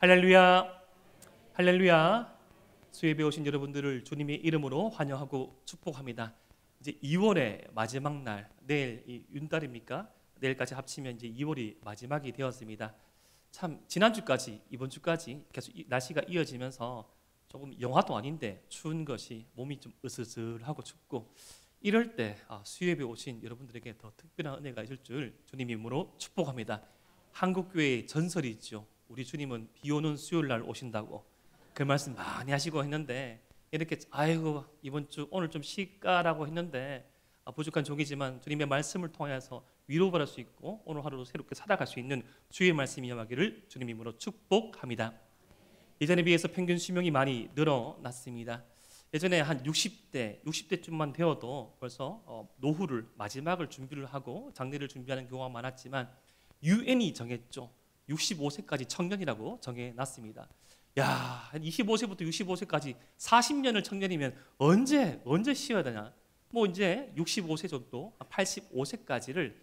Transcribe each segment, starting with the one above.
할렐루야, 할렐루야. 수협에 오신 여러분들을 주님의 이름으로 환영하고 축복합니다. 이제 2월의 마지막 날, 내일 윤달입니까? 내일까지 합치면 이제 2월이 마지막이 되었습니다. 참 지난주까지, 이번 주까지 계속 날씨가 이어지면서 조금 영하도 아닌데 추운 것이 몸이 좀 으슬으슬하고 춥고, 이럴 때 수협에 오신 여러분들에게 더 특별한 은혜가 있을 줄 주님 이름으로 축복합니다. 한국교회의 전설이 있죠. 우리 주님은 비 오는 수요일 날 오신다고 그 말씀 많이 하시고 했는데, 이렇게 아이고 이번 주 오늘 좀 쉴까라고 했는데 부족한 종이지만 주님의 말씀을 통해서 위로받을 수 있고 오늘 하루도 새롭게 살아갈 수 있는 주의 말씀이 임하기를 주님 이름으로 축복합니다. 예전에 비해서 평균 수명이 많이 늘어났습니다. 예전에 한 60대쯤만 되어도 벌써 노후를 마지막을 준비를 하고 장례를 준비하는 경우가 많았지만 유엔이 정했죠. 65세까지 청년이라고 정해놨습니다. 야, 한 25세부터 65세까지 40년을 청년이면 언제 쉬어야 되냐? 뭐 이제 65세 정도, 85세까지를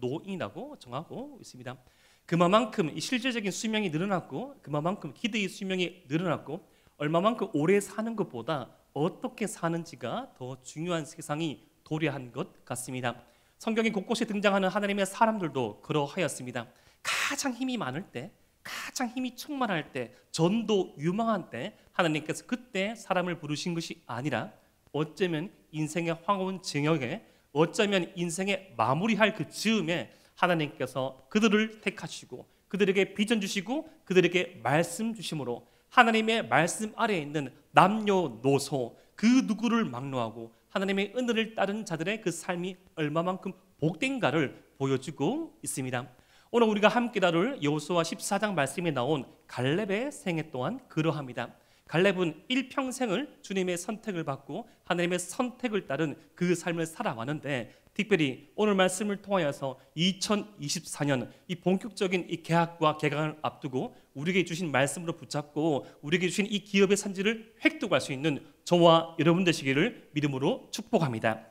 노인이라고 정하고 있습니다. 그만큼 이 실질적인 수명이 늘어났고, 그만큼 기대의 수명이 늘어났고, 얼마만큼 오래 사는 것보다 어떻게 사는지가 더 중요한 세상이 도래한 것 같습니다. 성경이 곳곳에 등장하는 하나님의 사람들도 그러하였습니다. 가장 힘이 많을 때, 가장 힘이 충만할 때, 전도 유망한 때 하나님께서 그때 사람을 부르신 것이 아니라 어쩌면 인생의 황혼 정역에, 어쩌면 인생의 마무리할 그 즈음에 하나님께서 그들을 택하시고 그들에게 비전 주시고 그들에게 말씀 주심으로 하나님의 말씀 아래에 있는 남녀노소 그 누구를 막론하고 하나님의 은혜를 따른 자들의 그 삶이 얼마만큼 복된가를 보여주고 있습니다. 오늘 우리가 함께 다룰 여호수아 14장 말씀에 나온 갈렙의 생애 또한 그러합니다. 갈렙은 일평생을 주님의 선택을 받고 하나님의 선택을 따른 그 삶을 살아왔는데, 특별히 오늘 말씀을 통하여서 2024년 이 본격적인 이 개학과 개강을 앞두고 우리에게 주신 말씀으로 붙잡고 우리에게 주신 이 기업의 산지를 획득할 수 있는 저와 여러분 되시기를 믿음으로 축복합니다.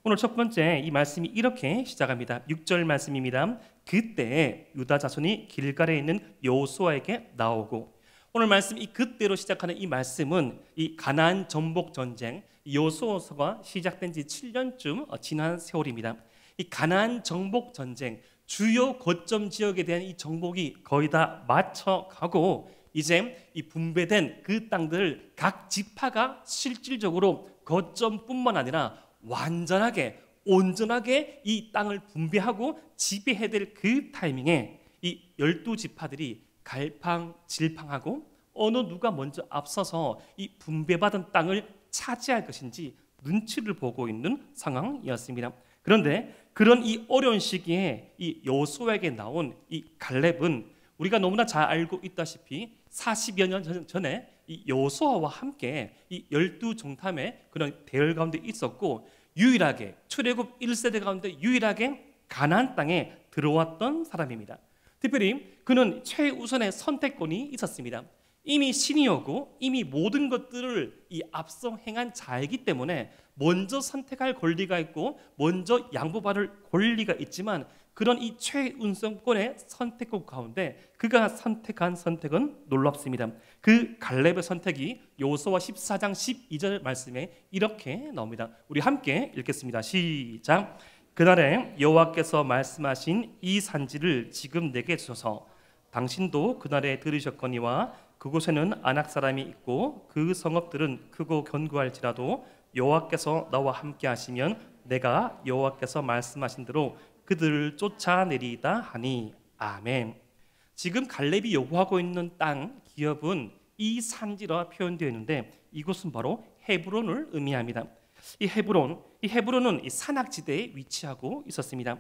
오늘 첫 번째 이 말씀이 이렇게 시작합니다. 6절 말씀입니다. 그때 유다 자손이 길갈에 있는 여호수아에게 나오고, 오늘 말씀 이 그때로 시작하는 이 말씀은 이 가나안 정복 전쟁 여호수아서가 시작된 지 7년쯤 지난 세월입니다. 이 가나안 정복 전쟁 주요 거점 지역에 대한 이 정복이 거의 다 맞춰가고, 이제 이 분배된 그 땅들을 각 지파가 실질적으로 거점뿐만 아니라 완전하게 온전하게 이 땅을 분배하고 지배해야 될 그 타이밍에 이 12지파들이 갈팡질팡하고 어느 누가 먼저 앞서서 이 분배받은 땅을 차지할 것인지 눈치를 보고 있는 상황이었습니다. 그런데 그런 이 어려운 시기에 이 여호수아에게 나온 이 갈렙은 우리가 너무나 잘 알고 있다시피 40여 년 전에 이 여호수아와 함께 이 12정탐의 그런 대열 가운데 있었고, 유일하게 출애굽 1세대 가운데 유일하게 가나안 땅에 들어왔던 사람입니다. 특별히 그는 최우선의 선택권이 있었습니다. 이미 신이었고 이미 모든 것들을 이 앞서 행한 자이기 때문에 먼저 선택할 권리가 있고 먼저 양보받을 권리가 있지만, 그런 이 최우선권의 선택권 가운데 그가 선택한 선택은 놀랍습니다. 그 갈렙의 선택이 여호수아 14장 12절 말씀에 이렇게 나옵니다. 우리 함께 읽겠습니다. 시작. 그날에 여호와께서 말씀하신 이 산지를 지금 내게 주소서. 당신도 그날에 들으셨거니와 그곳에는 아낙 사람이 있고 그 성읍들은 크고 견고할지라도 여호와께서 나와 함께 하시면 내가 여호와께서 말씀하신 대로 그들을 쫓아내리이다 하니. 아멘. 지금 갈렙이 요구하고 있는 땅 기업은 이 산지라 표현되어 있는데, 이곳은 바로 헤브론을 의미합니다. 이 헤브론은 이 산악지대에 위치하고 있었습니다.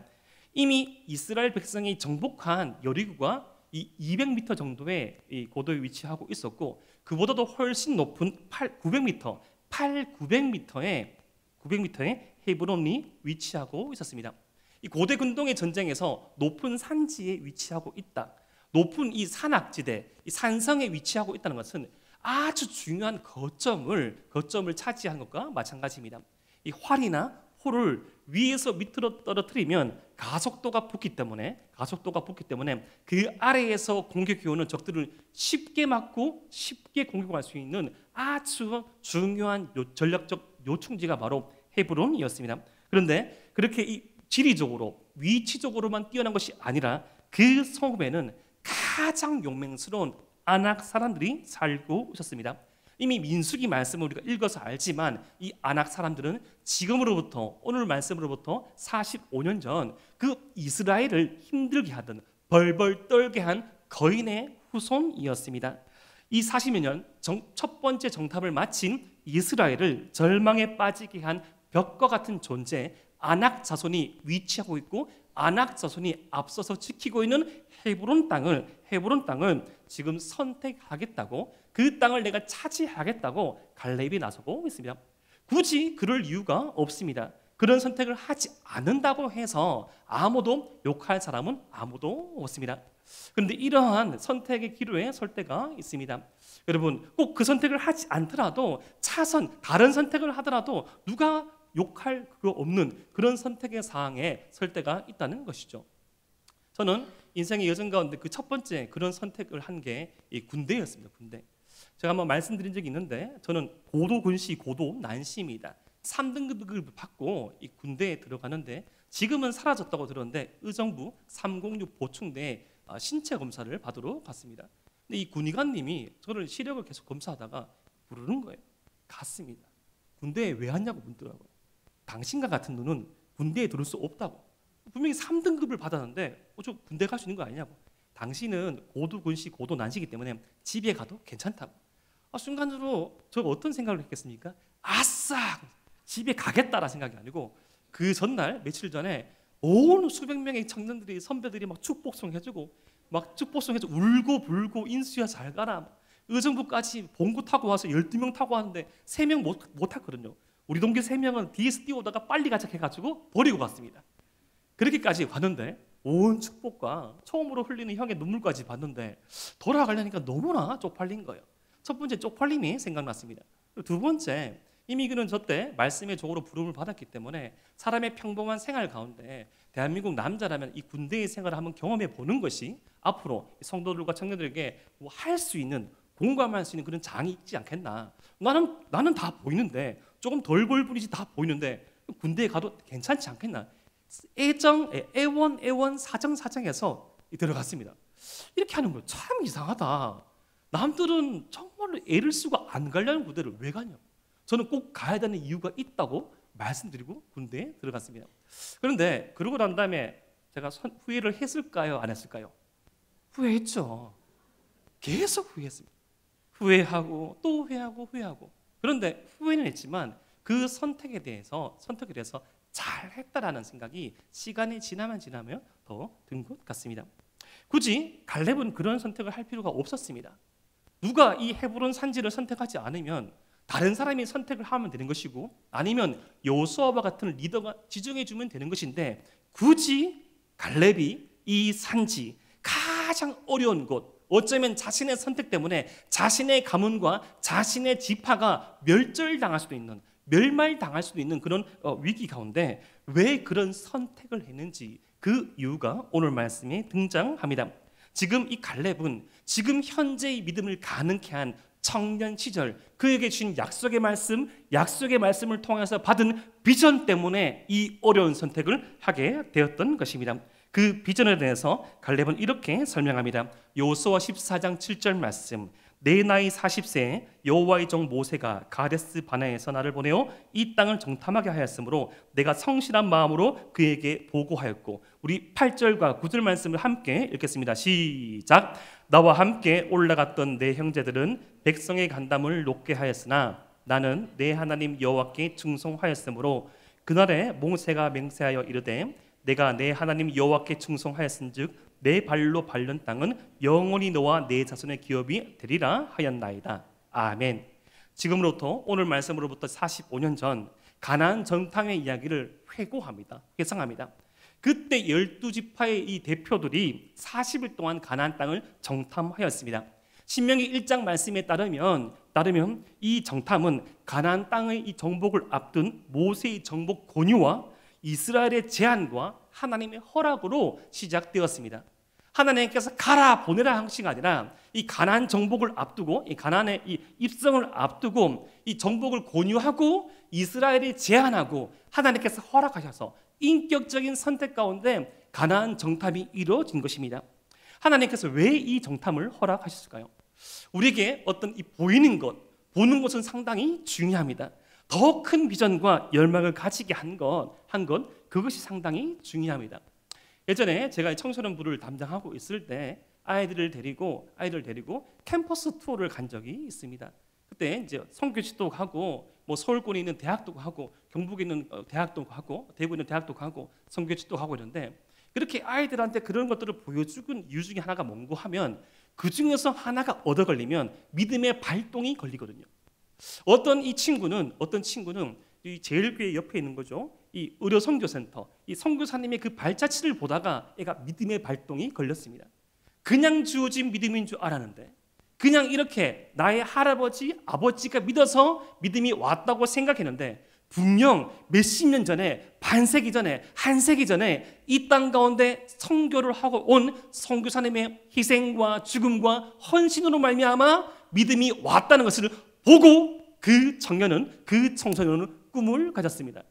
이미 이스라엘 백성이 정복한 여리고가 이 200m 정도의 이 고도에 위치하고 있었고, 그보다도 훨씬 높은 900m의 헤브론이 위치하고 있었습니다. 이 고대 근동의 전쟁에서 높은 산지에 위치하고 있다, 높은 이 산악지대, 이 산성에 위치하고 있다는 것은 아주 중요한 거점을 차지한 것과 마찬가지입니다. 이 활이나 호를 위에서 밑으로 떨어뜨리면 가속도가 붙기 때문에 그 아래에서 공격해 오는 적들을 쉽게 막고 쉽게 공격할 수 있는 아주 중요한 전략적 요충지가 바로 헤브론이었습니다. 그런데 그렇게 이 지리적으로 위치적으로만 뛰어난 것이 아니라 그 성읍에는 가장 용맹스러운 아낙 사람들이 살고 있었습니다. 이미 민수기 말씀을 우리가 읽어서 알지만 이 아낙 사람들은 지금으로부터 오늘 말씀으로부터 45년 전 그 이스라엘을 힘들게 하던 벌벌 떨게 한 거인의 후손이었습니다. 이 40여 년 첫 번째 정탐을 마친 이스라엘을 절망에 빠지게 한 벽과 같은 존재 아낙 자손이 위치하고 있고 아낙 자손이 앞서서 지키고 있는 헤브론 땅을 지금 선택하겠다고, 그 땅을 내가 차지하겠다고 갈렙이 나서고 있습니다. 굳이 그럴 이유가 없습니다. 그런 선택을 하지 않는다고 해서 아무도 욕할 사람은 아무도 없습니다. 그런데 이러한 선택의 기로에 설 때가 있습니다. 여러분, 꼭 그 선택을 하지 않더라도 다른 선택을 하더라도 누가 욕할 그거 없는 그런 선택의 사항에 설 때가 있다는 것이죠. 저는 인생의 여정 가운데 그 첫 번째 그런 선택을 한 게 이 군대였습니다. 군대. 제가 한번 말씀드린 적이 있는데 저는 고도 군시, 고도 난시입니다. 3등급을 받고 이 군대에 들어가는데 지금은 사라졌다고 들었는데 의정부 306 보충대에 신체 검사를 받으러 갔습니다. 근데 이 군의관님이 저를 시력을 계속 검사하다가 부르는 거예요. 갔습니다. 군대에 왜 왔냐고 묻더라고요. 당신과 같은 놈은 군대에 들을 수 없다고. 분명히 3등급을 받았는데 저 군대 갈 수 있는 거 아니냐고. 당신은 고도 군시, 고도 난시이기 때문에 집에 가도 괜찮다고. 순간적으로 제가 어떤 생각을 했겠습니까? 아싸! 집에 가겠다라는 생각이 아니고 그 전날 며칠 전에 온 수백 명의 청년들이 선배들이 막 축복송 해주고 울고 불고 인수야 잘 가라. 의정부까지 봉구 타고 와서 12명 타고 왔는데 3명 못 탔거든요. 우리 동기 3명은 뒤에서 뛰어오다가 빨리 가자 해가지고 버리고 갔습니다. 그렇게까지 봤는데 온 축복과 처음으로 흘리는 형의 눈물까지 봤는데 돌아가려니까 너무나 쪽팔린 거예요. 첫 번째 쪽팔림이 생각났습니다. 두 번째, 이미 그는 저때 말씀의 종으로 부름을 받았기 때문에 사람의 평범한 생활 가운데 대한민국 남자라면 이 군대의 생활을 한번 경험해 보는 것이 앞으로 성도들과 청년들에게 할 수 있는, 공감할 수 있는 그런 장이 있지 않겠나. 나는 다 보이는데, 조금 덜 보일 뿐이지 다 보이는데 군대에 가도 괜찮지 않겠나. 애원 사정해서 들어갔습니다. 이렇게 하는 거 참 이상하다. 남들은 정말로 애를 쓰고 안 가려는 부대를 왜 가냐고. 저는 꼭 가야 되는 이유가 있다고 말씀드리고 군대에 들어갔습니다. 그런데 그러고 난 다음에 제가 후회를 했을까요? 안 했을까요? 후회했죠. 계속 후회했습니다. 후회하고 또 후회하고. 그런데 후회는 했지만 그 선택에 대해서 잘했다라는 생각이 시간이 지나면 더 든 것 같습니다. 굳이 갈렙은 그런 선택을 할 필요가 없었습니다. 누가 이 헤브론 산지를 선택하지 않으면 다른 사람이 선택을 하면 되는 것이고 아니면 여호수아와 같은 리더가 지정해 주면 되는 것인데 굳이 갈렙이 이 산지 가장 어려운 곳, 어쩌면 자신의 선택 때문에 자신의 가문과 자신의 지파가 멸절당할 수도 있는, 멸말당할 수도 있는 그런 위기 가운데 왜 그런 선택을 했는지 그 이유가 오늘 말씀에 등장합니다. 지금 이 갈렙은 지금 현재의 믿음을 가능케 한 청년 시절 그에게 주신 약속의 말씀을 통해서 받은 비전 때문에 이 어려운 선택을 하게 되었던 것입니다. 그 비전에 대해서 갈렙은 이렇게 설명합니다. 여호수아 14장 7절 말씀. 내 나이 40세에 여호와의 종 모세가 가데스 바네아에서 나를 보내어 이 땅을 정탐하게 하였으므로 내가 성실한 마음으로 그에게 보고하였고, 우리 8절과 9절 말씀을 함께 읽겠습니다. 시작. 나와 함께 올라갔던 내 형제들은 백성의 간담을 높게 하였으나 나는 내 하나님 여호와께 충성하였으므로 그날에 모세가 맹세하여 이르되 내가 내 하나님 여호와께 충성하였은즉 내 발로 밟는 땅은 영원히 너와 내 자손의 기업이 되리라 하였나이다. 아멘. 지금으로부터 오늘 말씀으로부터 45년 전 가나안 정탐의 이야기를 회상합니다. 그때 12지파의 이 대표들이 40일 동안 가나안 땅을 정탐하였습니다. 신명기 1장 말씀에 따르면 이 정탐은 가나안 땅의 이 정복을 앞둔 모세의 정복 권유와 이스라엘의 제안과 하나님의 허락으로 시작되었습니다. 하나님께서 가라 보내라 하시가 아니라 이 가나안 정복을 앞두고, 이 가나안의 이 입성을 앞두고 이 정복을 권유하고 이스라엘이 제안하고 하나님께서 허락하셔서 인격적인 선택 가운데 가나안 정탐이 이루어진 것입니다. 하나님께서 왜 이 정탐을 허락하셨을까요? 우리에게 어떤 이 보이는 것, 보는 것은 상당히 중요합니다. 더 큰 비전과 열망을 가지게 한 것, 그것이 상당히 중요합니다. 예전에 제가 청소년부를 담당하고 있을 때 아이들을 데리고 캠퍼스 투어를 간 적이 있습니다. 그때 이제 선교지도 가고, 뭐 서울권에 있는 대학도 가고, 경북에 있는 대학도 가고, 대구에 있는 대학도 가고, 선교지도 가고 이런데, 그렇게 아이들한테 그런 것들을 보여주는 이유 중에 하나가 뭔고 하면, 그 중에서 하나가 얻어 걸리면 믿음의 발동이 걸리거든요. 어떤 친구는 이 제일교회 옆에 있는 거죠. 이 의료 선교센터, 이 선교사님의 그 발자취를 보다가 애가 믿음의 발동이 걸렸습니다. 그냥 주어진 믿음인 줄 알았는데, 그냥 이렇게 나의 할아버지, 아버지가 믿어서 믿음이 왔다고 생각했는데, 분명 몇십 년 전에, 반세기 전에, 한 세기 전에 이 땅 가운데 선교를 하고 온 선교사님의 희생과 죽음과 헌신으로 말미암아 믿음이 왔다는 것을 보고 그 청년은, 그 청소년은 꿈을 가졌습니다.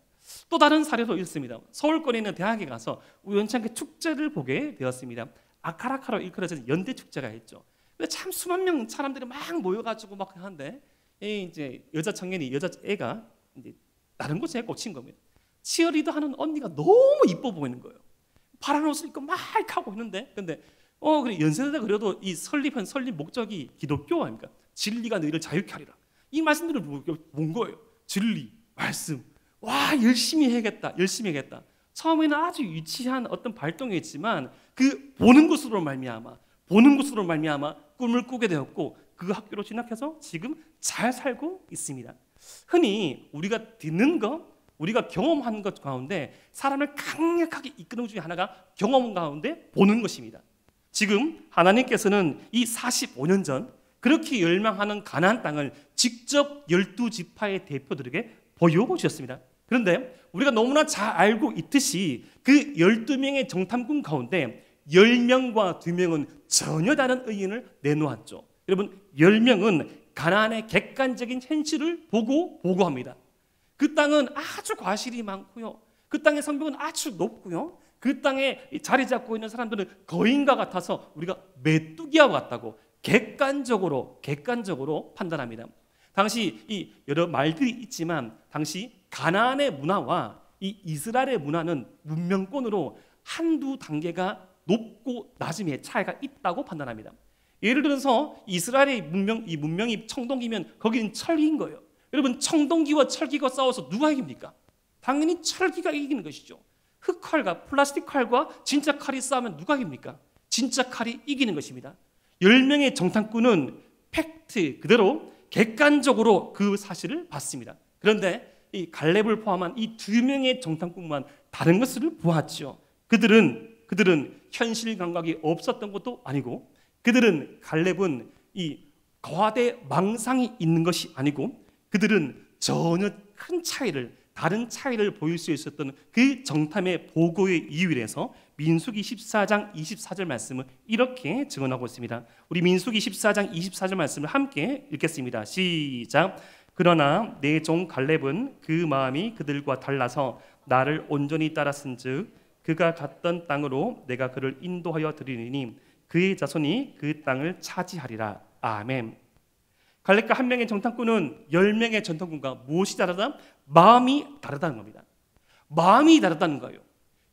또 다른 사례도 있습니다. 서울권에 있는 대학에 가서 우연찮게 축제를 보게 되었습니다. 아카라카로 일컬어진 연대 축제가 있죠. 참 수만 명 사람들이 막 모여가지고 막 하는데, 이제 여자 청년이, 여자애가 이제 다른 곳에 꽂힌 겁니다. 치어리더 하는 언니가 너무 이뻐 보이는 거예요. 파란 옷을 입고 막 하고 있는데, 근데 그래 연세대다 그래도 이 설립 목적이 기독교 아닙니까? 진리가 너희를 자유케 하리라. 이 말씀들을 본 거예요. 진리, 말씀. 와, 열심히 해야겠다. 처음에는 아주 유치한 어떤 발동이었지만 그 보는 것으로 말미암아 꿈을 꾸게 되었고, 그 학교로 진학해서 지금 잘 살고 있습니다. 흔히 우리가 듣는 것, 우리가 경험한 것 가운데 사람을 강력하게 이끄는 중에 하나가 경험 가운데 보는 것입니다. 지금 하나님께서는 이 45년 전 그렇게 열망하는 가나안 땅을 직접 12지파의 대표들에게 보여주셨습니다. 그런데 우리가 너무나 잘 알고 있듯이 그 12명의 정탐꾼 가운데 10명과 2명은 전혀 다른 의견을 내놓았죠. 여러분, 10명은 가나안의 객관적인 현실을 보고 보고합니다. 그 땅은 아주 과실이 많고요. 그 땅의 성벽은 아주 높고요. 그 땅에 자리 잡고 있는 사람들은 거인과 같아서 우리가 메뚜기와 같다고 객관적으로 판단합니다. 당시 이 여러 말들이 있지만 당시 가나안의 문화와 이 이스라엘의 문화는 문명권으로 한두 단계가 높고 낮음의 차이가 있다고 판단합니다. 예를 들어서 이스라엘의 문명이 청동기면 거기는 철기인 거예요. 여러분, 청동기와 철기가 싸워서 누가 이깁니까? 당연히 철기가 이기는 것이죠. 흙칼과 플라스틱 칼과 진짜 칼이 싸우면 누가 이깁니까? 진짜 칼이 이기는 것입니다. 10명의 정탐꾼은 팩트 그대로 객관적으로 그 사실을 봤습니다. 그런데 이 갈렙을 포함한 이 2명의 정탐꾼만 다른 것을 보았죠. 그들은 현실 감각이 없었던 것도 아니고, 갈렙은 이 거대 망상이 있는 것이 아니고, 그들은 전혀 다른 차이를 보일 수 있었던 그 정탐의 보고의 이유에서 민수기 14장 24절 말씀을 이렇게 증언하고 있습니다. 우리 민수기 14장 24절 말씀을 함께 읽겠습니다. 시작. 그러나 내 종 갈렙은 그 마음이 그들과 달라서 나를 온전히 따랐은즉 그가 갔던 땅으로 내가 그를 인도하여 드리니 그의 자손이 그 땅을 차지하리라. 아멘. 갈렙과 한 명의 정탐꾼은 10명의 정탐꾼과 무엇이 다르다? 마음이 다르다는 겁니다. 마음이 다르다는 거예요.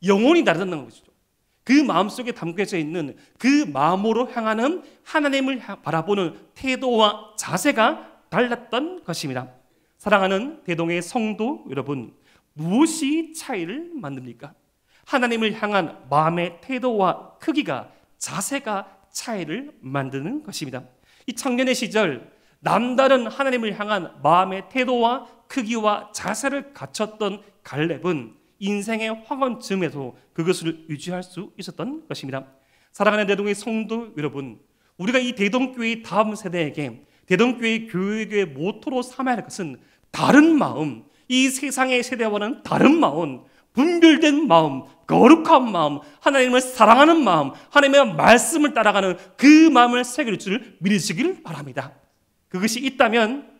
영혼이 다르다는 것이죠. 그 마음속에 담겨져 있는 그 마음으로 향하는 하나님을 바라보는 태도와 자세가 달랐던 것입니다. 사랑하는 대동의 성도 여러분, 무엇이 차이를 만듭니까? 하나님을 향한 마음의 태도와 크기가, 자세가 차이를 만드는 것입니다. 이 청년의 시절 남다른 하나님을 향한 마음의 태도와 크기와 자세를 갖췄던 갈렙은 인생의 황혼쯤에도 그것을 유지할 수 있었던 것입니다. 사랑하는 대동의 성도 여러분, 우리가 이 대동교회의 다음 세대에게 대동교회 교육의 모토로 삼아야 할 것은 다른 마음, 이 세상의 세대와는 다른 마음, 분별된 마음, 거룩한 마음, 하나님을 사랑하는 마음, 하나님의 말씀을 따라가는 그 마음을 새길 줄 믿으시길 바랍니다. 그것이 있다면,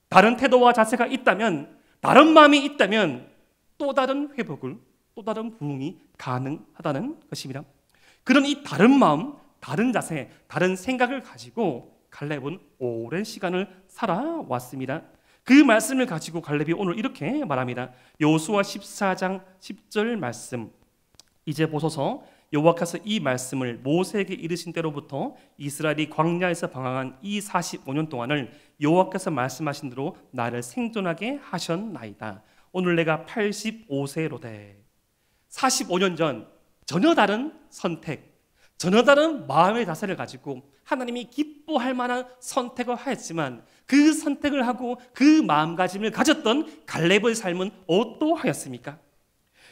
다른 태도와 자세가 있다면, 다른 마음이 있다면 또 다른 회복을, 또 다른 부흥이 가능하다는 것입니다. 그런 이 다른 마음, 다른 자세, 다른 생각을 가지고 갈렙은 오랜 시간을 살아왔습니다. 그 말씀을 가지고 갈렙이 오늘 이렇게 말합니다. 여호수아 14장 10절 말씀, 이제 보소서 여호와께서 이 말씀을 모세에게 이르신 때로부터 이스라엘이 광야에서 방황한 이 45년 동안을 여호와께서 말씀하신 대로 나를 생존하게 하셨나이다. 오늘 내가 85세로되. 45년 전 전혀 다른 선택, 전혀 다른 마음의 자세를 가지고 하나님이 기뻐할 만한 선택을 하였지만 그 선택을 하고 그 마음가짐을 가졌던 갈렙의 삶은 어떠하였습니까?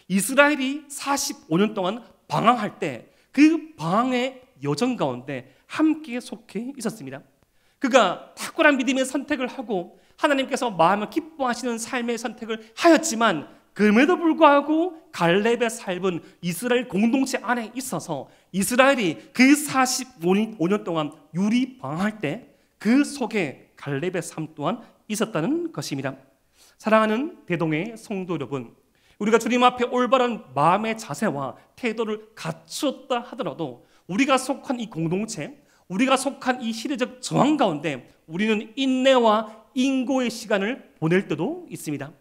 이스라엘이 45년 동안 방황할 때 그 방황의 여정 가운데 함께 속해 있었습니다. 그가 탁월한 믿음의 선택을 하고 하나님께서 마음을 기뻐하시는 삶의 선택을 하였지만 그럼에도 불구하고 갈렙의 삶은 이스라엘 공동체 안에 있어서 이스라엘이 그 45년 동안 유리 방황할 때 그 속에 갈렙의 삶 또한 있었다는 것입니다. 사랑하는 대동의 성도 여러분, 우리가 주님 앞에 올바른 마음의 자세와 태도를 갖추었다 하더라도 우리가 속한 이 공동체, 우리가 속한 이 시대적 저항 가운데 우리는 인내와 인고의 시간을 보낼 때도 있습니다.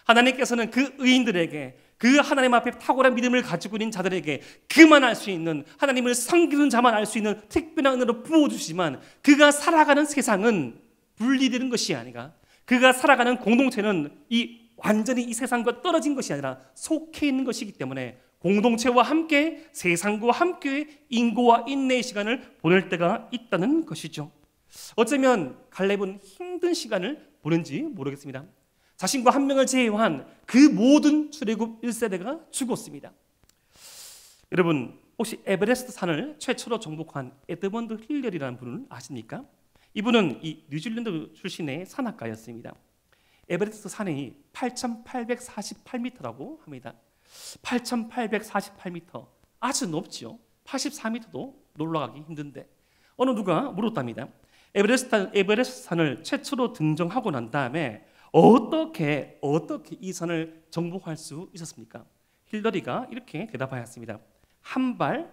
하나님께서는 그 의인들에게, 그 하나님 앞에 탁월한 믿음을 가지고 있는 자들에게 그만 알 수 있는, 하나님을 섬기는 자만 알 수 있는 특별한 은혜를 부어주시지만 그가 살아가는 세상은 분리되는 것이 아니라, 그가 살아가는 공동체는 완전히 이 세상과 떨어진 것이 아니라 속해 있는 것이기 때문에 공동체와 함께, 세상과 함께 인고와 인내의 시간을 보낼 때가 있다는 것이죠. 어쩌면 갈렙은 힘든 시간을 보낸지 모르겠습니다. 자신과 한 명을 제외한 그 모든 출애굽 1세대가 죽었습니다. 여러분, 혹시 에베레스트 산을 최초로 정복한 에드먼드 힐러리라는 분을 아십니까? 이분은 이 뉴질랜드 출신의 산악가였습니다. 에베레스트 산이 8,848m라고 합니다. 8,848m, 아주 높죠. 84m도 올라가기 힘든데 어느 누가 물었답니다. 에베레스트 산을 최초로 등정하고 난 다음에 어떻게 이 산을 정복할 수 있었습니까? 힐러리가 이렇게 대답하였습니다. 한 발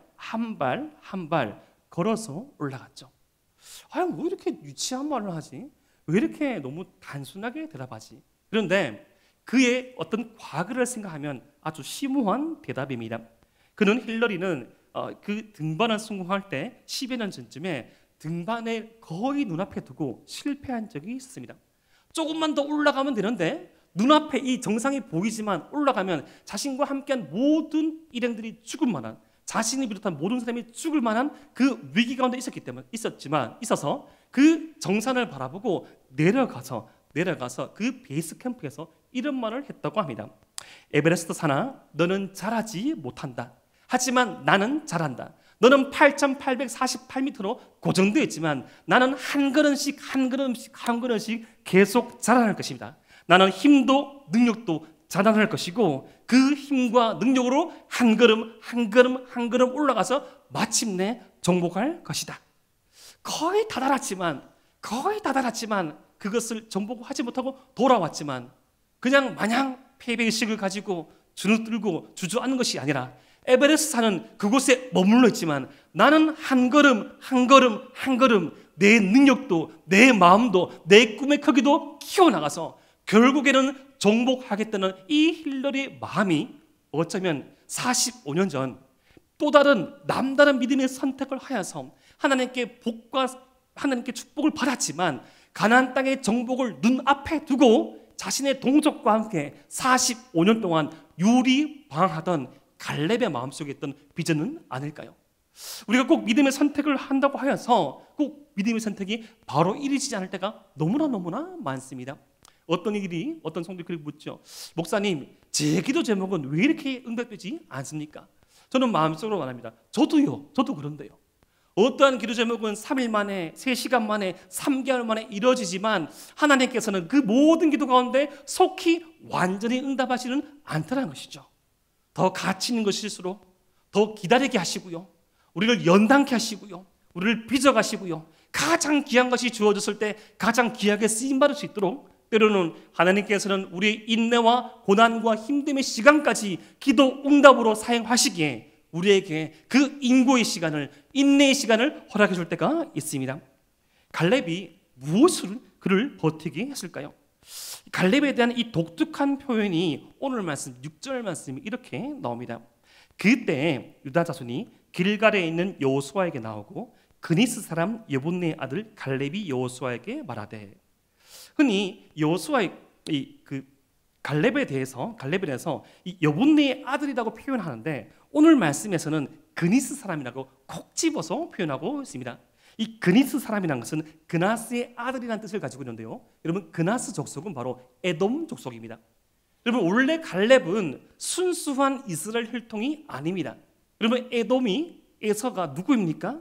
걸어서 올라갔죠. 왜 이렇게 유치한 말을 하지? 왜 이렇게 너무 단순하게 대답하지? 그런데 그의 어떤 과거를 생각하면 아주 심오한 대답입니다. 그는 힐러리는 그 등반을 성공할 때 10여 년 전쯤에 등반을 거의 눈앞에 두고 실패한 적이 있습니다. 조금만 더 올라가면 되는데 눈앞에 이 정상이 보이지만 올라가면 자신과 함께한 모든 일행들이 죽을 만한, 자신이 비롯한 모든 사람이 죽을 만한 그 위기 가운데 있어서 그 정상을 바라보고 내려가서 그 베이스 캠프에서 이런 말을 했다고 합니다. 에베레스트 산아, 너는 잘하지 못한다. 하지만 나는 잘한다. 너는 8,848m로 고정되어 있지만 나는 한 걸음씩 계속 자라날 것입니다. 나는 힘도 능력도 자라날 것이고 그 힘과 능력으로 한 걸음 올라가서 마침내 정복할 것이다. 거의 다 달았지만 그것을 정복하지 못하고 돌아왔지만 그냥 마냥 패배의식을 가지고 주눅들고 주저앉는 것이 아니라 에베레스트 산은 그곳에 머물러 있지만 나는 한 걸음 내 능력도, 내 마음도, 내 꿈의 크기도 키워나가서 결국에는 정복하겠다는 이 힐러리의 마음이 어쩌면 45년 전 또 다른 남다른 믿음의 선택을 하여서 하나님께 축복을 받았지만 가나안 땅의 정복을 눈앞에 두고 자신의 동족과 함께 45년 동안 유리방황하던 갈렙의 마음속에 있던 비전은 아닐까요? 우리가 꼭 믿음의 선택을 한다고 하여서 꼭 믿음의 선택이 바로 이루어지지 않을 때가 너무나 많습니다. 어떤 성도들이 묻죠. 목사님, 제 기도 제목은 왜 이렇게 응답되지 않습니까? 저는 마음속으로 말합니다. 저도 그런데요. 어떠한 기도 제목은 3일 만에, 3시간 만에, 3개월 만에 이루어지지만 하나님께서는 그 모든 기도 가운데 속히 완전히 응답하시는 않더라는 것이죠. 더 가치 있는 것일수록 더 기다리게 하시고요, 우리를 연단케 하시고요, 우리를 빚어가시고요, 가장 귀한 것이 주어졌을 때 가장 귀하게 쓰임받을 수 있도록 때로는 하나님께서는 우리의 인내와 고난과 힘듦의 시간까지 기도 응답으로 사용하시기에 우리에게 그 인고의 시간을, 인내의 시간을 허락해 줄 때가 있습니다. 갈렙이 무엇을 그를 버티게 했을까요? 갈렙에 대한 이 독특한 표현이 오늘 말씀 6절 말씀이 이렇게 나옵니다. 그때 유다 자손이 길갈에 있는 여호수아에게 나오고 그니스 사람 여분네의 아들 갈렙이 여호수아에게 말하되, 흔히 여호수아의 갈렙에 대해서 이 여분네의 아들이라고 표현하는데 오늘 말씀에서는 그니스 사람이라고 콕 집어서 표현하고 있습니다. 이 그니스 사람이라는 것은 그나스의 아들이라는 뜻을 가지고 있는데요, 여러분 그나스 족속은 바로 에돔 족속입니다. 여러분 원래 갈렙은 순수한 이스라엘 혈통이 아닙니다. 여러분 에서가 누구입니까?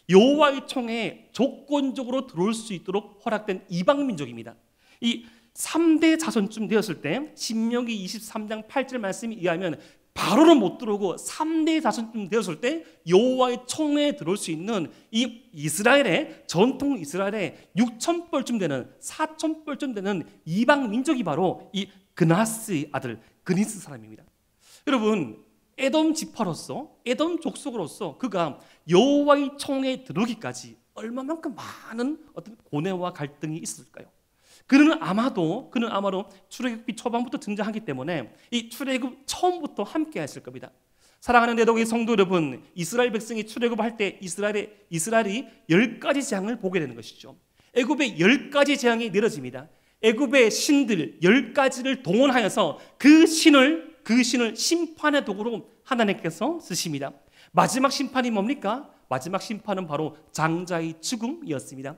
여호와의 총에 조건적으로 들어올 수 있도록 허락된 이방 민족입니다. 이 3대 자손쯤 되었을 때 신명기 23장 8절 말씀에 의하면 바로는 못 들어오고 3대 자손쯤 되었을 때 여호와의 총에 들어올 수 있는 이 이스라엘의 전통 이스라엘의 6,000뻘쯤 되는 4,000뻘쯤 되는 이방 민족이 바로 이 그나스의 아들 그니스 사람입니다. 여러분 에돔 지파로서, 에돔 족속으로서 그가 여호와의 총에 들어오기까지 얼마만큼 많은 어떤 고뇌와 갈등이 있었을까요? 그는 아마도 출애굽기 초반부터 등장하기 때문에 이 출애굽 처음부터 함께 했을 겁니다. 사랑하는 내독의 성도 여러분, 이스라엘 백성이 출애굽할 때 이스라엘이 10가지 재앙을 보게 되는 것이죠. 애굽에 10가지 재앙이 내려집니다. 애굽의 신들 10가지를 동원하여서 그 신을 심판의 도구로 하나님께서 쓰십니다. 마지막 심판이 뭡니까? 마지막 심판은 바로 장자의 죽음이었습니다.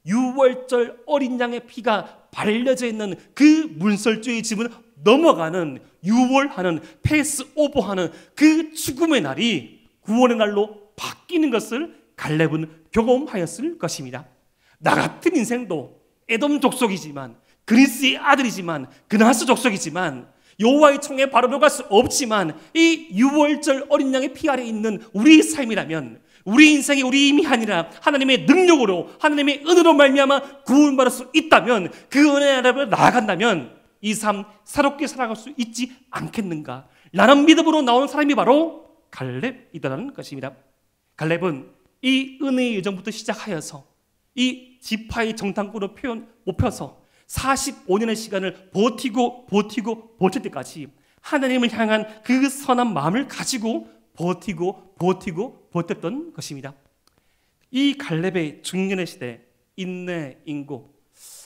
유월절 어린 양의 피가 발려져 있는 그 문설주의 집을 넘어가는, 유월하는, 패스오버하는 그 죽음의 날이 구원의 날로 바뀌는 것을 갈렙은 경험하였을 것입니다. 나 같은 인생도 에돔 족속이지만, 그리스의 아들이지만, 그나스 족속이지만, 여호와의 총에 바로 들어갈 수 없지만 이 유월절 어린 양의 피 아래에 있는 우리의 삶이라면, 우리 인생이 우리 힘이 아니라 하나님의 능력으로, 하나님의 은혜로 말미암아 구원받을 수 있다면, 그 은혜 아래로 나아간다면 이 삶 새롭게 살아갈 수 있지 않겠는가? 라는 믿음으로 나오는 사람이 바로 갈렙이다라는 것입니다. 갈렙은 이 은혜의 여정부터 시작하여서 이 지파의 정탐꾼으로 뽑혀서 45년의 시간을 버틸 때까지 하나님을 향한 그 선한 마음을 가지고 버텼던 것입니다. 이 갈렙의 중년의 시대, 인내, 인고,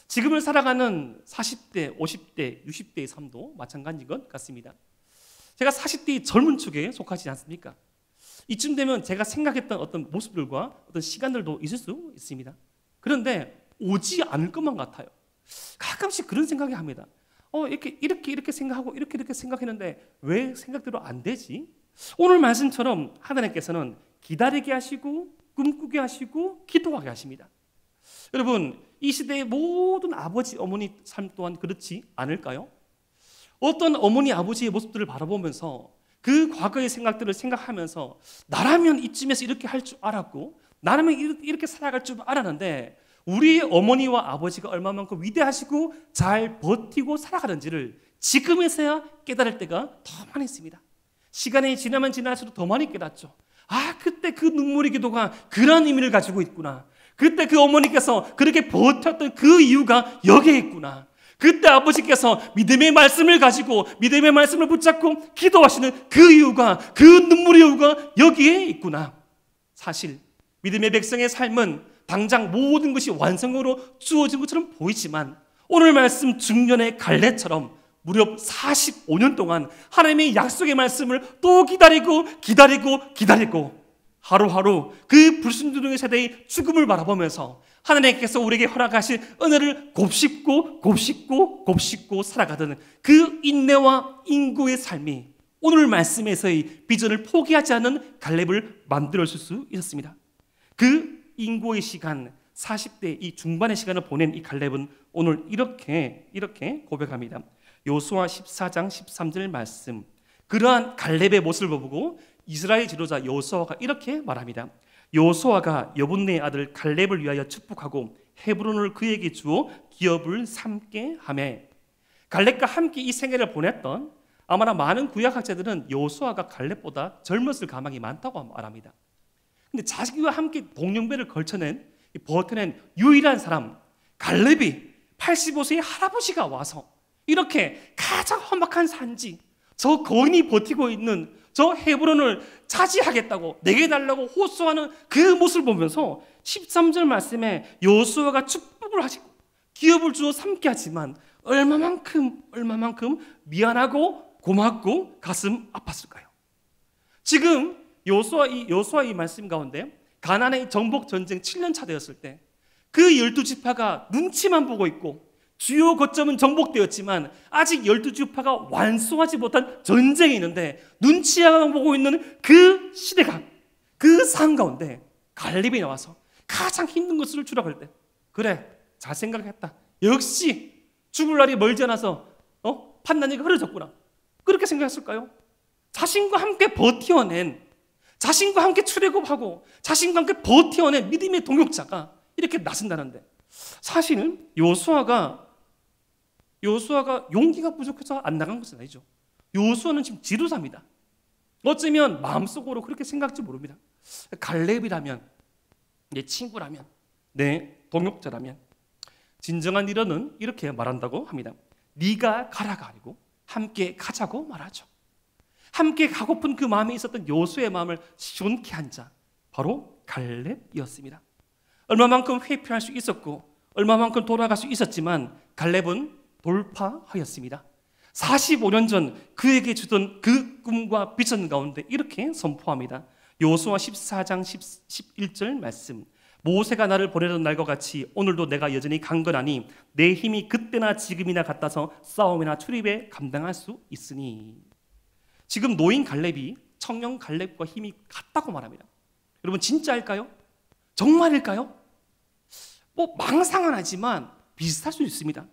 지금을 살아가는 40대, 50대, 60대의 삶도 마찬가지인 것 같습니다. 제가 40대의 젊은 축에 속하지 않습니까? 이쯤 되면 제가 생각했던 어떤 모습들과 어떤 시간들도 있을 수 있습니다. 그런데 오지 않을 것만 같아요. 가끔씩 그런 생각이 합니다. 이렇게 생각하고 이렇게 생각했는데 왜 생각대로 안 되지? 오늘 말씀처럼 하나님께서는 기다리게 하시고 꿈꾸게 하시고 기도하게 하십니다. 여러분, 이 시대의 모든 아버지, 어머니 삶 또한 그렇지 않을까요? 어떤 어머니, 아버지의 모습들을 바라보면서 그 과거의 생각들을 생각하면서 나라면 이쯤에서 이렇게 할 줄 알았고, 나라면 이렇게 살아갈 줄 알았는데 우리 어머니와 아버지가 얼마만큼 위대하시고 잘 버티고 살아가는지를 지금에서야 깨달을 때가 더 많이 있습니다. 시간이 지나면 지날수록 더 많이 깨닫죠. 그때 그 눈물의 기도가 그런 의미를 가지고 있구나. 그때 그 어머니께서 그렇게 버텼던 그 이유가 여기에 있구나. 그때 아버지께서 믿음의 말씀을 가지고 믿음의 말씀을 붙잡고 기도하시는 그 이유가, 그 눈물의 이유가 여기에 있구나. 사실 믿음의 백성의 삶은 당장 모든 것이 완성으로 주어진 것처럼 보이지만 오늘 말씀 중년의 갈렙처럼 무려 45년 동안 하나님의 약속의 말씀을 또 기다리고 하루하루 그 불순종의 세대의 죽음을 바라보면서 하나님께서 우리에게 허락하신 은혜를 곱씹고 살아가던 그 인내와 인고의 삶이 오늘 말씀에서의 비전을 포기하지 않는 갈렙을 만들어줄 수 있었습니다. 그 인고의 시간, 40대 이 중반의 시간을 보낸 이 갈렙은 오늘 이렇게 고백합니다. 요수아 14장 13절 말씀, 그러한 갈렙의 모습을 보고 이스라엘 지도자 여호수아가 이렇게 말합니다. 여호수아가 여분네의 아들 갈렙을 위하여 축복하고 헤브론을 그에게 주어 기업을 삼게 하며, 갈렙과 함께 이 생애를 보냈던 아마나 많은 구약학자들은 여호수아가 갈렙보다 젊었을 가망이 많다고 말합니다. 근데 자식과 함께 동령배를 버텨낸 유일한 사람 갈렙이 85세의 할아버지가 와서 이렇게 가장 험악한 산지, 저 거인이 버티고 있는 저 헤브론을 차지하겠다고 내게 달라고 호소하는 그 모습을 보면서 13절 말씀에 여호수아가 축복을 하시고 기업을 주어 삼게 하지만 얼마만큼 미안하고 고맙고 가슴 아팠을까요? 지금 여호수아 이 말씀 가운데 가나안의 정복 전쟁 7년 차 되었을 때 그 12지파가 눈치만 보고 있고 주요 거점은 정복되었지만 아직 12지파가 완수하지 못한 전쟁이 있는데 눈치만 보고 있는 그 시대가, 그 상황 가운데 갈렙이 나와서 가장 힘든 것을 주라고 때, 그래 잘 생각했다, 역시 죽을 날이 멀지 않아서 판단이 흐려졌구나, 그렇게 생각했을까요? 자신과 함께 버텨낸, 자신과 함께 출애굽하고 자신과 함께 버텨낸 믿음의 동역자가 이렇게 나선다는데, 사실은 여호수아가 용기가 부족해서 안 나간 것은 아니죠. 여호수아는 지금 지도자입니다. 어쩌면 마음속으로 그렇게 생각할지 모릅니다. 갈렙이라면, 내 친구라면, 내 동역자라면 진정한 리더는 이렇게 말한다고 합니다. 네가 가라가 아니고 함께 가자고 말하죠. 함께 가고픈 그 마음에 있었던 여호수아의 마음을 시원케 한 자, 바로 갈렙이었습니다. 얼마만큼 회피할 수 있었고 얼마만큼 돌아갈 수 있었지만 갈렙은 돌파하였습니다. 45년 전 그에게 주던 그 꿈과 비전 가운데 이렇게 선포합니다. 여호수아 14장 11절 말씀, 모세가 나를 보내던 날과 같이 오늘도 내가 여전히 강건하니 내 힘이 그때나 지금이나 같아서 싸움이나 출입에 감당할 수 있으니. 지금 노인 갈렙이 청년 갈렙과 힘이 같다고 말합니다. 여러분 진짜일까요? 정말일까요? 망상은 하지만 비슷할 수 있습니다.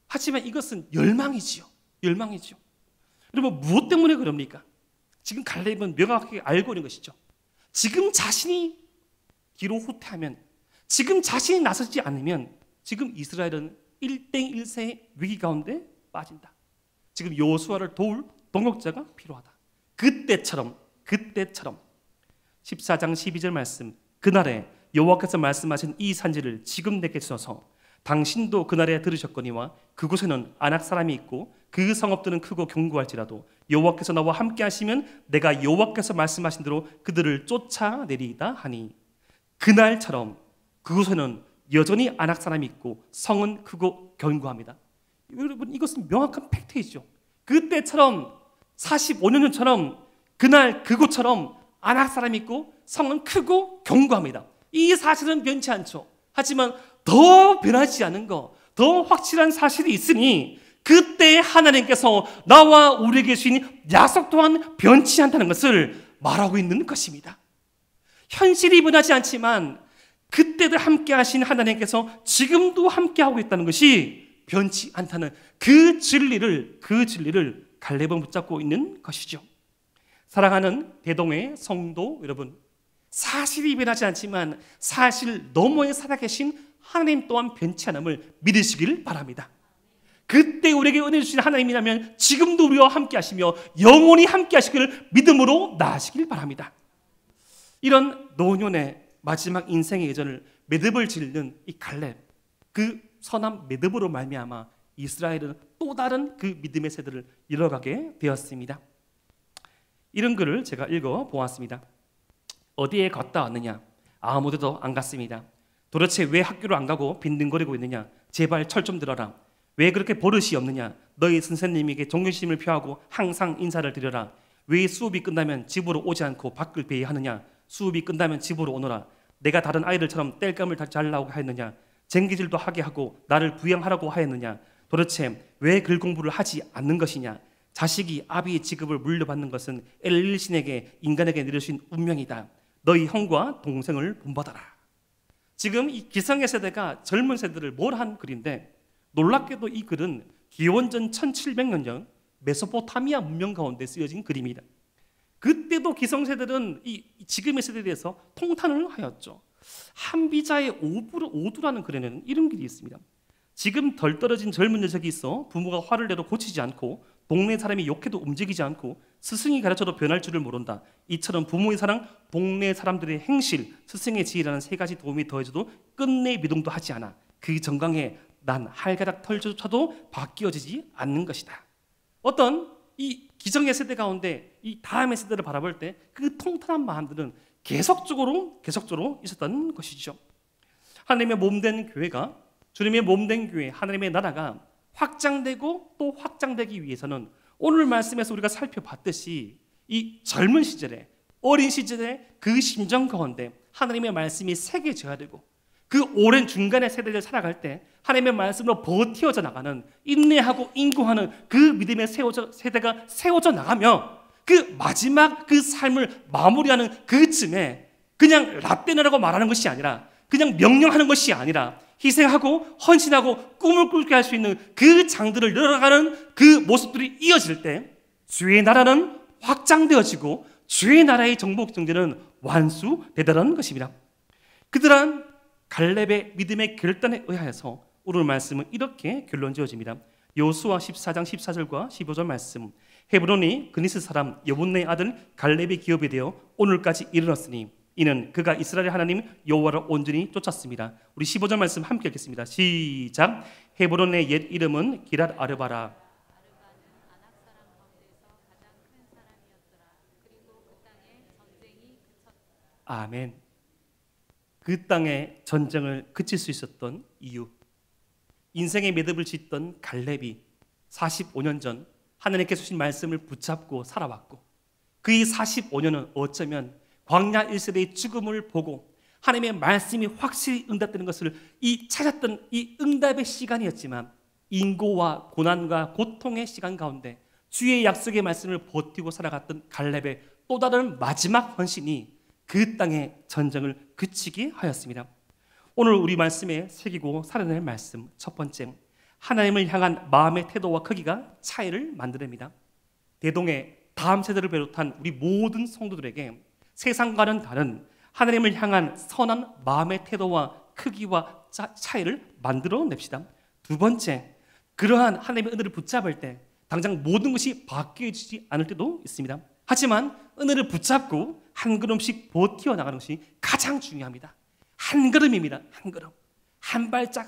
하지만 이것은 열망이지요. 여러분 무엇 때문에 그럽니까? 지금 갈렙은 명확하게 알고 있는 것이죠. 지금 자신이 뒤로 후퇴하면, 지금 자신이 나서지 않으면 지금 이스라엘은 1대1세의 위기 가운데 빠진다. 지금 여호수아를 도울 동역자가 필요하다. 그때처럼 14장 12절 말씀, 그날에 여호와께서 말씀하신 이 산지를 지금 내게 주소서. 당신도 그날에 들으셨거니와 그곳에는 아낙 사람이 있고 그 성읍들은 크고 견고할지라도 여호와께서 나와 함께 하시면 내가 여호와께서 말씀하신 대로 그들을 쫓아내리이다 하니. 그날처럼 그곳에는 여전히 아낙 사람이 있고 성은 크고 견고합니다. 여러분 이것은 명확한 팩트이죠. 그때처럼 45년 전처럼 그날 그곳처럼 아낙 사람이 있고 성은 크고 견고합니다. 이 사실은 변치 않죠. 하지만 더 변하지 않은 거, 더 확실한 사실이 있으니 그때 하나님께서 나와 우리에게 주신 약속 또한 변치 않다는 것을 말하고 있는 것입니다. 현실이 변하지 않지만 그때도 함께 하신 하나님께서 지금도 함께 하고 있다는 것이 변치 않다는 그 진리를 갈렙은 붙잡고 있는 것이죠. 사랑하는 대동의 성도 여러분, 사실이 변하지 않지만 사실 너머에 살아계신 하나님 또한 변치 않음을 믿으시길 바랍니다. 그때 우리에게 은혜 주신 하나님이라면 지금도 우리와 함께 하시며 영원히 함께 하시기를 믿음으로 나아가시길 바랍니다. 이런 노년의 마지막 인생의 예전을 매듭을 짓는 이 갈렙, 그 선한 매듭으로 말미암아 이스라엘은 또 다른 그 믿음의 세대를 이뤄가게 되었습니다. 이런 글을 제가 읽어보았습니다. 어디에 갔다 왔느냐? 아무데도 안 갔습니다. 도대체 왜 학교를 안 가고 빈둥거리고 있느냐? 제발 철 좀 들어라. 왜 그렇게 버릇이 없느냐? 너희 선생님에게 존경심을 표하고 항상 인사를 드려라. 왜 수업이 끝나면 집으로 오지 않고 밖을 배회하느냐? 수업이 끝나면 집으로 오너라. 내가 다른 아이들처럼 땔감을 잘라고 하였느냐? 쟁기질도 하게 하고 나를 부양하라고 하였느냐? 도대체 왜 글 공부를 하지 않는 것이냐? 자식이 아비의 직업을 물려받는 것은 엘릴신에게 인간에게 내려주신 운명이다. 너희 형과 동생을 본받아라. 지금 이 기성의 세대가 젊은 세대를 몰아한 글인데 놀랍게도 이 글은 기원전 1700년 전 메소포타미아 문명 가운데 쓰여진 그림이다. 그때도 기성세대들은 이 지금의 세대에 대해서 통탄을 하였죠. 한비자의 오두라는 글에는 이런 글이 있습니다. 지금 덜 떨어진 젊은 녀석이 있어 부모가 화를 내도 고치지 않고 동네 사람이 욕해도 움직이지 않고 스승이 가르쳐도 변할 줄을 모른다. 이처럼 부모의 사랑, 동네 사람들의 행실, 스승의 지혜라는 세 가지 도움이 더해져도 끝내 미동도 하지 않아. 그 정강에 난 할가닥 털조차도 바뀌어지지 않는 것이다. 어떤 이 기성의 세대 가운데 이 다음의 세대를 바라볼 때 그 통탄한 마음들은 계속적으로 있었던 것이죠. 하나님의 몸된 교회가, 주님의 몸된 교회, 하나님의 나라가 확장되고 또 확장되기 위해서는 오늘 말씀에서 우리가 살펴봤듯이 이 젊은 시절에, 어린 시절에 그 심정 가운데 하나님의 말씀이 새겨져야 되고, 그 오랜 중간의 세대를 살아갈 때 하나님의 말씀으로 버티어져 나가는, 인내하고 인고하는 그 믿음의 세대가 세워져 나가며, 그 마지막 그 삶을 마무리하는 그쯤에 그냥 라떼너라고 말하는 것이 아니라, 그냥 명령하는 것이 아니라 희생하고 헌신하고 꿈을 꾸게 할 수 있는 그 장들을 열어가는 그 모습들이 이어질 때 주의 나라는 확장되어지고 주의 나라의 정복 정제는 완수되다는 것입니다. 그들은 갈렙의 믿음의 결단에 의하여서 오늘 말씀은 이렇게 결론 지어집니다. 여호수아 14장 14절과 15절 말씀. 헤브론이 그니스 사람 여분네의 아들 갈렙의 기업이 되어 오늘까지 이르렀으니 이는 그가 이스라엘 하나님 여호와를 온전히 쫓았습니다. 우리 15절 말씀 함께 읽겠습니다. 시작. 헤브론의 옛 이름은 기랏 아르바라. 아멘. 그 땅에 전쟁을 그칠 수 있었던 이유, 인생의 매듭을 짓던 갈렙이 45년 전 하나님께서 주신 말씀을 붙잡고 살아왔고, 그의 45년은 어쩌면 광야 1세대의 죽음을 보고 하나님의 말씀이 확실히 응답되는 것을 찾았던 이 응답의 시간이었지만, 인고와 고난과 고통의 시간 가운데 주의 약속의 말씀을 버티고 살아갔던 갈렙의 또 다른 마지막 헌신이 그 땅의 전쟁을 그치게 하였습니다. 오늘 우리 말씀에 새기고 살아낼 말씀, 첫 번째, 하나님을 향한 마음의 태도와 크기가 차이를 만드냅니다. 대동의 다음 세대를 비롯한 우리 모든 성도들에게 세상과는 다른 하나님을 향한 선한 마음의 태도와 크기와 차이를 만들어냅시다. 두 번째, 그러한 하나님의 은혜를 붙잡을 때 당장 모든 것이 바뀌어지지 않을 때도 있습니다. 하지만 은혜를 붙잡고 한 걸음씩 버티어 나가는 것이 가장 중요합니다. 한 걸음입니다. 한 걸음. 한 발짝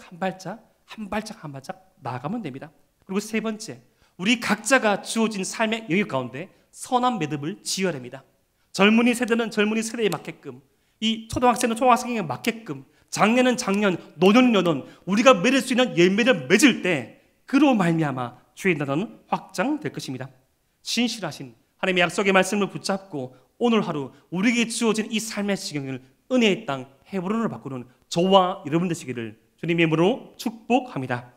나아가면 됩니다. 그리고 세 번째, 우리 각자가 주어진 삶의 영역 가운데 선한 매듭을 지어야 됩니다. 젊은이 세대는 젊은이 세대에 맞게끔, 이 초등학생은 초등학생에 맞게끔, 장년은 장년, 노년은 노년, 우리가 맺을 수 있는 열매를 맺을 때 그로 말미암아 주의 나라는 확장될 것입니다. 신실하신 하나님의 약속의 말씀을 붙잡고 오늘 하루 우리에게 주어진 이 삶의 지경을 은혜의 땅 헤브론으로 바꾸는 저와 여러분 되시기를 주님의 이름으로 축복합니다.